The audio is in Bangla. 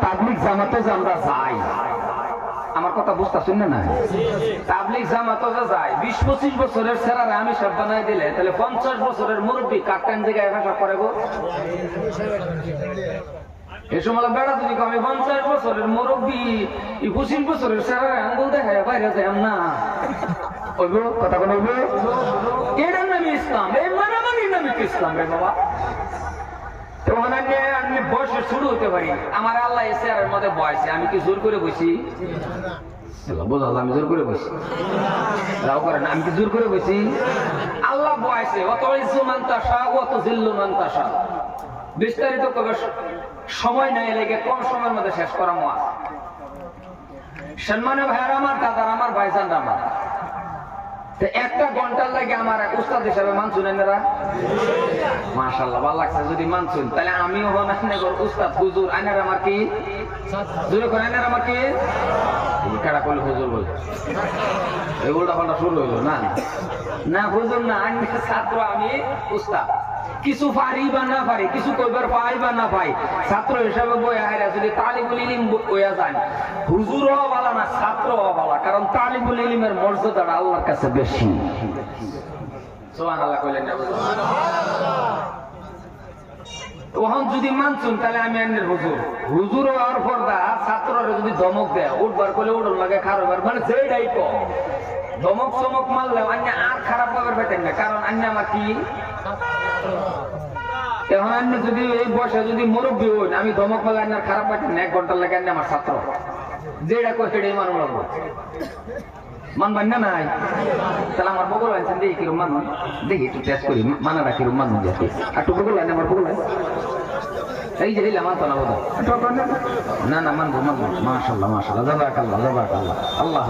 তাবলিগ জামাতে যে আমরা যাই, আমার কথা বুঝতেছেন না? তাবলিগ জামাতে যে যাই 20-25 বছরের ছেলেরা আমি সব বানাই দিলে তাহলে 50 বছরের মুরব্বী কাটটান জায়গায় ভাষা করে গো। এই সময় বেড়া যদি আমি 50 বছরের মুরব্বী 25 বছরের ছেলেরা আঙ্গুল দেখায় বাইরে যাই না ওইব কথা কোনো হইব? এটার নামই ইসলাম, এই মানামানির নামই তো ইসলাম রে বাবা। আমি বয়সে শুরু হতে পারি, আমার আল্লাহ এসে আর মধ্যে বয়সে আমি কি জোর করে বসি? বোঝাল আমি জোর করে বসি? রাও করেন আমি কি জোর করে বসি? আল্লাহ বয়সে অত ইজ্জু মানতাসা অত জিল্লু মানতাসা। বিস্তারিত কবে সময় নাই লেগে কম সময়ের মধ্যে শেষ করা মা। সম্মানে ভাইয়ার আমার দাদার আমার ভাইজান আমার একটা ঘন্টার লাগে আমার উস্তাদ হিসাবে মানছুন এনারা? মাশাআল্লাহ ভালো লাগছে যদি মানছুন, তাহলে আমিও উস্তাদ হুজুর। আইনার আমার কি জোরে করে? আইনার আমার কি কারা করলে হুজুর বলে এই উল্টা পাল্টা শুরু হইলো না? না হুজুর না, আমি ছাত্র, আমি উস্তাদ। কিছু পারি বা না পারি, কিছু কইবার পাই বা না পাই, ছাত্র হিসাবে বইয়া হাইরা যদি তালিবুল ইলম বইয়া যায়, হুজুর হওয়া ভালো না, ছাত্র হওয়া ভালো। কারণ তালিবুল ইলমের মর্যাদাটা আল্লাহর কাছে বেশি। সুবহানাল্লাহ কইলেন না? তখন যদি মানছুন তাহলে আমি আইনের হুজুর। হুজুর হওয়ার পর্দা ছাত্ররা যদি ধমক দেয় উঠবার করলে উঠন লাগে, খারাপবার মানে যেটাই কো ধমক চমক মারলে অন্য আর খারাপ পাবার পেতেন না। কারণ অন্য আমার কি এখন অন্য যদি এই বয়সে যদি মুরব্বী হই আমি ধমক মারলে অন্য খারাপ পাইতেন না। 1 ঘন্টার লাগে অন্য আমার ছাত্র যেটা কই সেটাই মানুষ লাগবো, মানবেন না? নাই তাহলে আমার বগল আনছেন দেখি কিরম মানুষ, দেখি একটু টেস্ট করি মানাটা কিরম মানুষ দেখি। আর একটু বগল আন, আমার বগল এই যে মানতো না বোধ না, না মানবো মানবো। মাশাআল্লাহ মাশাআল্লাহ, জাযাকাল্লাহ জাযাকাল্লাহ, আল্লাহ।